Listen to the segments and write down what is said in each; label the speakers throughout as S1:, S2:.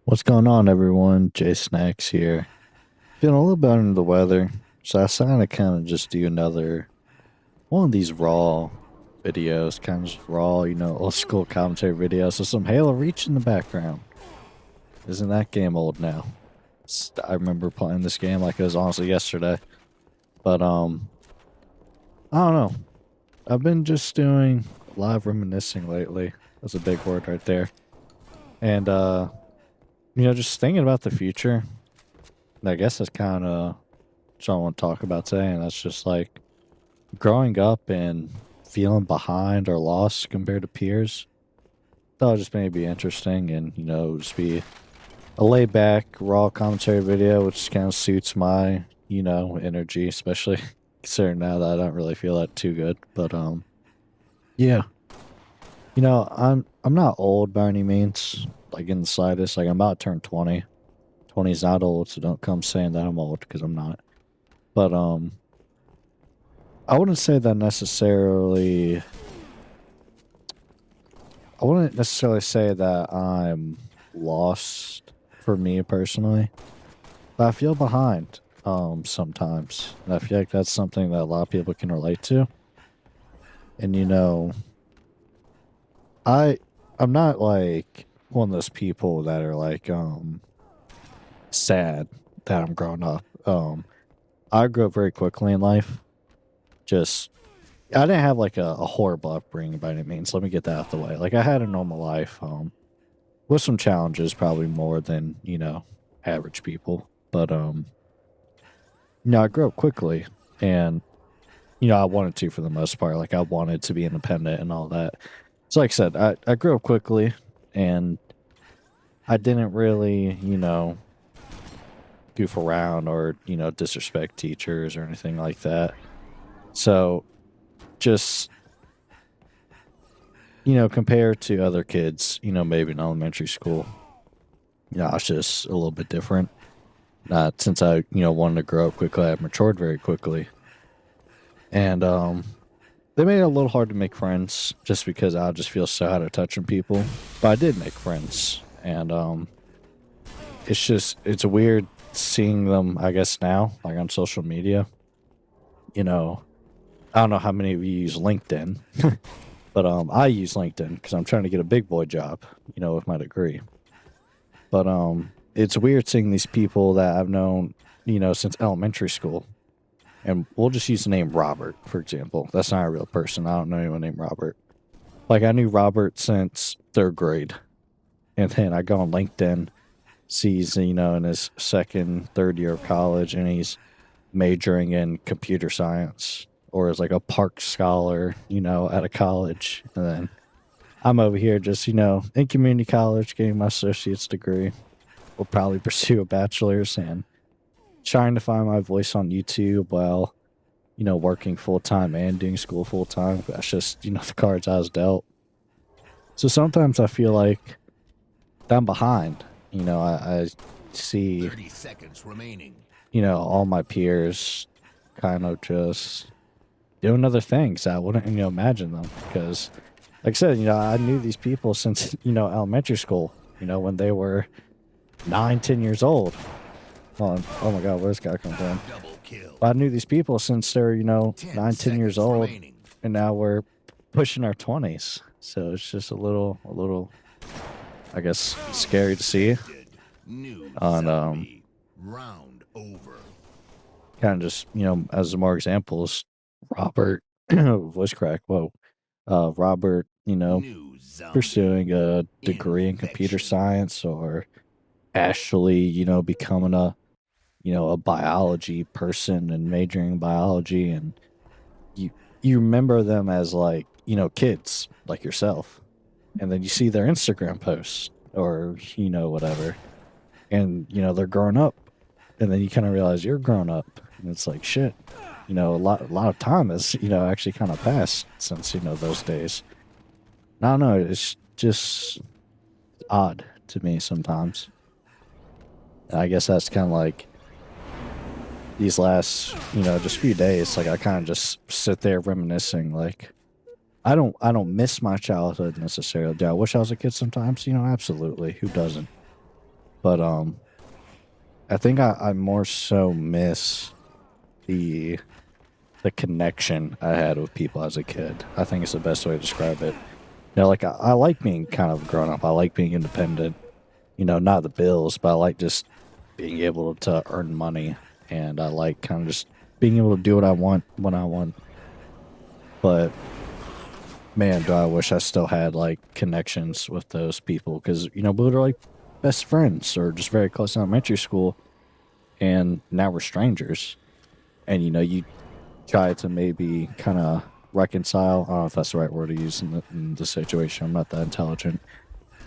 S1: What's going on, everyone? jsnackss here. Feeling a little bit under the weather, so I decided to kind of just do another one of these raw videos, kind of just raw, old school commentary videos. So some Halo Reach in the background. Isn't that game old now? I remember playing this game like it was honestly yesterday. But I don't know. I've been just doing a lot of reminiscing lately. That's a big word right there. And just thinking about the future. I guess that's kind of what I want to talk about today, and that's just like growing up and feeling behind or lost compared to peers. Thought it just maybe interesting, and just be a laid back, raw commentary video, which kind of suits my energy, especially considering now that I don't really feel that too good. But yeah, I'm not old by any means, like in the slightest. Like I'm about to turn 20. 20 is not old, so don't come saying that I'm old because I'm not. But I wouldn't say that necessarily. I wouldn't necessarily say that I'm lost for me personally, but I feel behind sometimes, and I feel like that's something that a lot of people can relate to. And I I'm not like one of those people that are like sad that I'm growing up. I grew up very quickly in life. Just I didn't have like a horrible upbringing by any means. Let me get that out the way. Like I had a normal life, with some challenges, probably more than average people. But I grew up quickly, and I wanted to for the most part. Like I wanted to be independent and all that. So, like I said, I grew up quickly, and I didn't really goof around or disrespect teachers or anything like that. So just compared to other kids, maybe in elementary school, it's just a little bit different. Since I, wanted to grow up quickly, I matured very quickly. And they made it a little hard to make friends just because I just feel so out of touch with people. But I did make friends. And it's weird seeing them, I guess, now, like on social media. I don't know how many of you use LinkedIn. But I use LinkedIn because I'm trying to get a big boy job, with my degree. But it's weird seeing these people that I've known, since elementary school. And we'll just use the name Robert, for example. That's not a real person. I don't know anyone named Robert. Like I knew Robert since third grade. And then I go on LinkedIn, sees, in his second, third year of college, and he's majoring in computer science or as like a park scholar, at a college. And then I'm over here just, in community college getting my associate's degree. Will probably pursue a bachelor's and trying to find my voice on YouTube while, working full time and doing school full time. That's just, the cards I was dealt. So sometimes I feel like I'm behind. I see
S2: 30 seconds remaining.
S1: All my peers kind of just doing other things. I wouldn't, imagine them because, like I said, I knew these people since, elementary school, when they were 9, 10 years old. Oh my God, where's this guy come from?
S2: Double kill.
S1: I knew these people since they're, 9, 10 years old,
S2: remaining.
S1: and now we're pushing our 20s. So it's just a little, I guess, scary to see.
S2: New
S1: On
S2: zombie. Round over.
S1: kind of just as more examples, Robert voice crack. Whoa, Robert,
S2: New zombie.
S1: pursuing a degree in computer
S2: Infection.
S1: science, or Ashley, becoming a biology person and majoring in biology, and you you remember them as like kids like yourself, and then you see their Instagram posts or whatever, and they're growing up, and then you kind of realize you're grown up, and it's like shit. A lot of time has actually kind of passed since those days. I don't know. It's just odd to me sometimes. And I guess that's kind of like these last just few days. Like I kind of just sit there reminiscing. Like I don't miss my childhood necessarily. Do I wish I was a kid sometimes? Absolutely. Who doesn't? But I think I more so miss the the connection I had with people as a kid. I think it's the best way to describe it. Like I like being kind of grown up. I like being independent. Not the bills, but I like just being able to earn money, and I like kind of just being able to do what I want when I want. But man, do I wish I still had like connections with those people because we were like best friends or just very close in elementary school, and now we're strangers. And you try to maybe kind of reconcile. I don't know if that's the right word to use in the situation. I'm not that intelligent,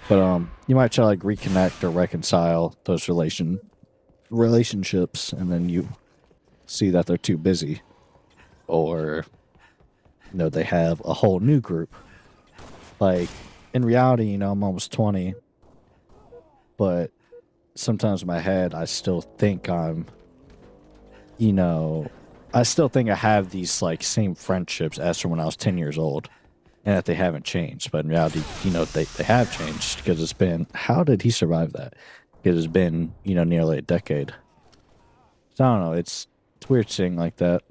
S1: but you might try to like reconnect or reconcile those relationships, and then you see that they're too busy, or they have a whole new group. Like in reality, I'm almost 20, but sometimes in my head, I still think you know, I still think I have these like same friendships as from when I was 10 years old, and that they haven't changed. But in reality, they have changed because it's been, how did he survive that? Because it's been, nearly a decade. So I don't know. It's weird seeing like that.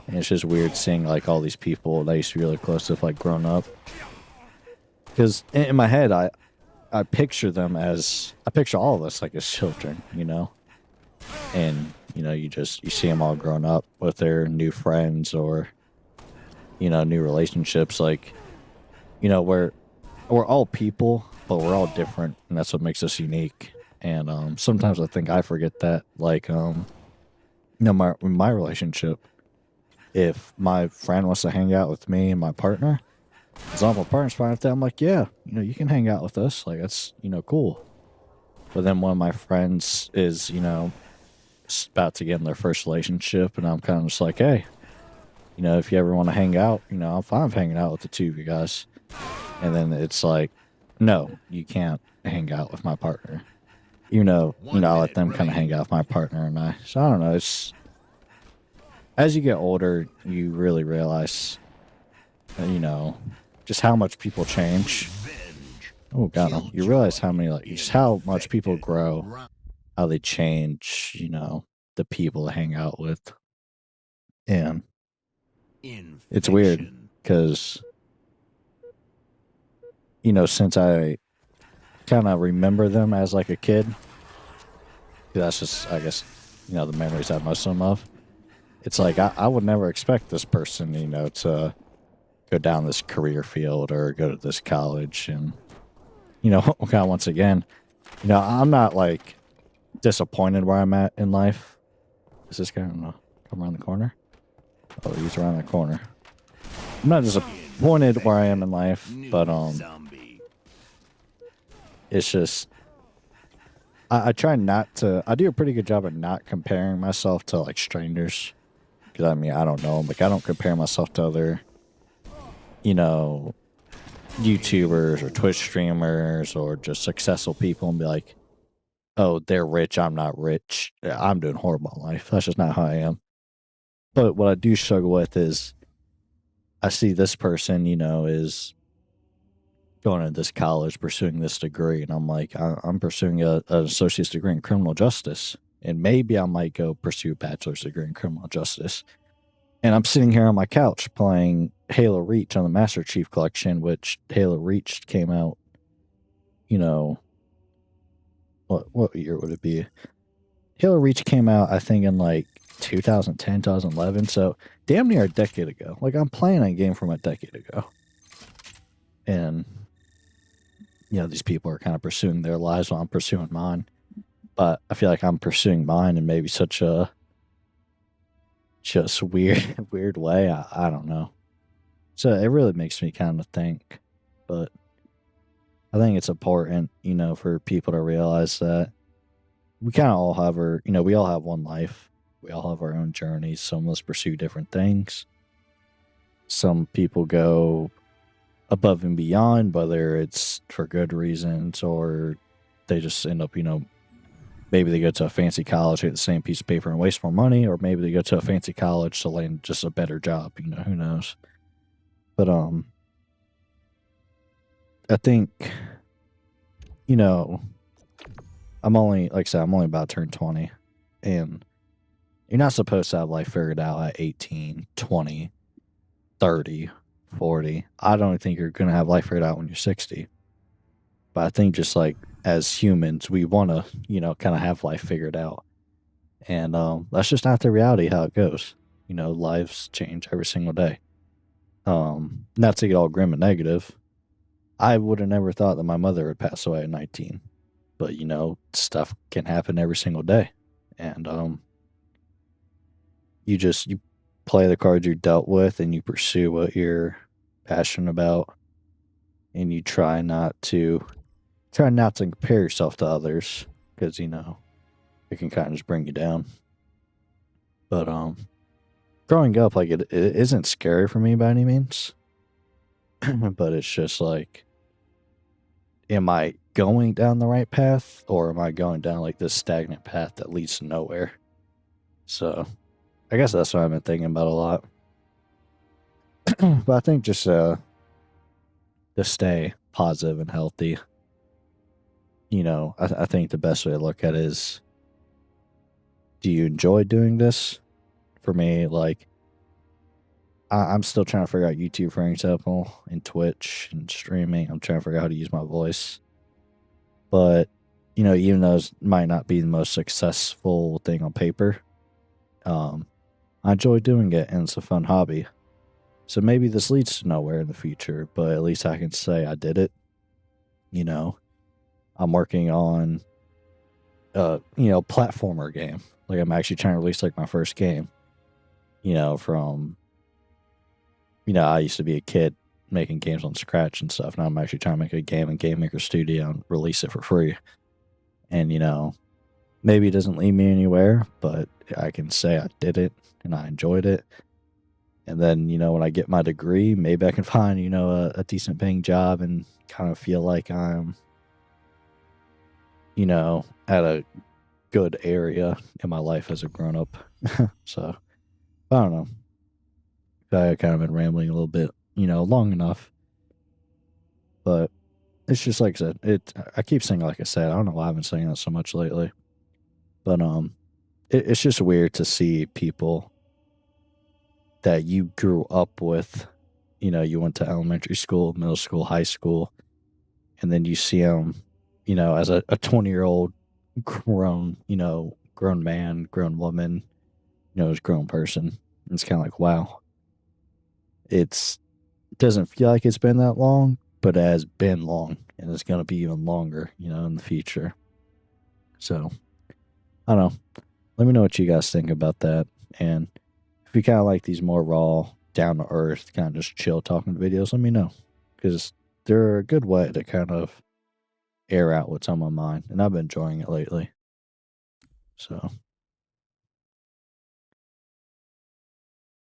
S1: And it's just weird seeing like all these people that I used to be really close to, like grown up. Because in my head, I picture them as, I picture all of us like as children, and you see them all grown up with their new friends or new relationships. Like we're all people, but we're all different, and that's what makes us unique. And sometimes I think I forget that. Like my relationship, if my friend wants to hang out with me and my partner, as long as my partner's fine with that, I'm like, yeah, you can hang out with us. Like that's cool. But then one of my friends is about to get in their first relationship, and I'm kind of just like, hey, if you ever want to hang out, I'm fine with hanging out with the two of you guys. And then it's like, no, you can't hang out with my partner. I let them kind of hang out with my partner and I. So I don't know. It's as you get older, you really realize, just how much people change. Oh, got him. You realize how many, like, just how much people grow, how they change, the people to hang out with. And it's weird because, since I kind of remember them as like a kid, that's just, I guess, the memories I have most of them of. It's like, I would never expect this person, to go down this career field or go to this college. And, kind of once again, I'm not like disappointed where I'm at in life. Is this guy gonna come around the corner? Oh, he's around the corner. I'm not disappointed where I am in life, but it's just I try not to. I do a pretty good job at not comparing myself to like strangers, because I mean I don't know them. Like I don't compare myself to other, you know, YouTubers or Twitch streamers or just successful people and be like, oh, they're rich, I'm not rich. I'm doing horrible in life. That's just not how I am. But what I do struggle with is I see this person, is going to this college, pursuing this degree, and I'm like, I'm pursuing an associate's degree in criminal justice, and maybe I might go pursue a bachelor's degree in criminal justice. And I'm sitting here on my couch playing Halo Reach on the Master Chief Collection, which Halo Reach came out, what year would it be? Halo Reach came out, I think, in like 2010, 2011, so damn near a decade ago. Like, I'm playing a game from a decade ago. And, these people are kind of pursuing their lives while I'm pursuing mine. But I feel like I'm pursuing mine in maybe such a just weird way. I don't know. So it really makes me kind of think. But I think it's important, for people to realize that we kind of all have we all have one life. We all have our own journeys. Some of us pursue different things. Some people go above and beyond, whether it's for good reasons or they just end up, maybe they go to a fancy college, get the same piece of paper and waste more money, or maybe they go to a fancy college to land just a better job, who knows. But I think, I'm only, like I said, I'm only about to turn 20. And you're not supposed to have life figured out at 18, 20, 30, 40. I don't think you're going to have life figured out when you're 60. But I think just like as humans, we want to, kind of have life figured out. And that's just not the reality how it goes. Lives change every single day. Not to get all grim and negative. I would have never thought that my mother would pass away at 19. But, stuff can happen every single day. And you play the cards you're dealt with and you pursue what you're passionate about and you try not to compare yourself to others because it can kind of just bring you down. But growing up, like it isn't scary for me by any means, but it's just like, am I going down the right path or am I going down like this stagnant path that leads to nowhere? So I guess that's what I've been thinking about a lot. But I think just to stay positive and healthy, I think the best way to look at it is, do you enjoy doing this? For me, like I'm still trying to figure out YouTube, for example, and Twitch and streaming. I'm trying to figure out how to use my voice. But, even though it might not be the most successful thing on paper, I enjoy doing it and it's a fun hobby. So maybe this leads to nowhere in the future, but at least I can say I did it. I'm working on platformer game. Like I'm actually trying to release like my first game. From I used to be a kid making games on Scratch and stuff. Now I'm actually trying to make a game in Game Maker Studio and release it for free. And maybe it doesn't lead me anywhere, but I can say I did it and I enjoyed it. And then when I get my degree, maybe I can find a decent paying job and kind of feel like I'm at a good area in my life as a grown up. So I don't know. I kind of been rambling a little bit, long enough. But it's just like I said. I keep saying like I said. I don't know why I've been saying that so much lately. But it's just weird to see people that you grew up with. You went to elementary school, middle school, high school, and then you see them, as a 20-year-old grown, grown man, grown woman, as a grown person. And it's kind of like, wow, it doesn't feel like it's been that long, but it has been long, and it's going to be even longer, in the future. So, I don't know. Let me know what you guys think about that. And if you kind of like these more raw, down to earth, kind of just chill talking videos, let me know. Because they're a good way to kind of air out what's on my mind. And I've been enjoying it lately. So.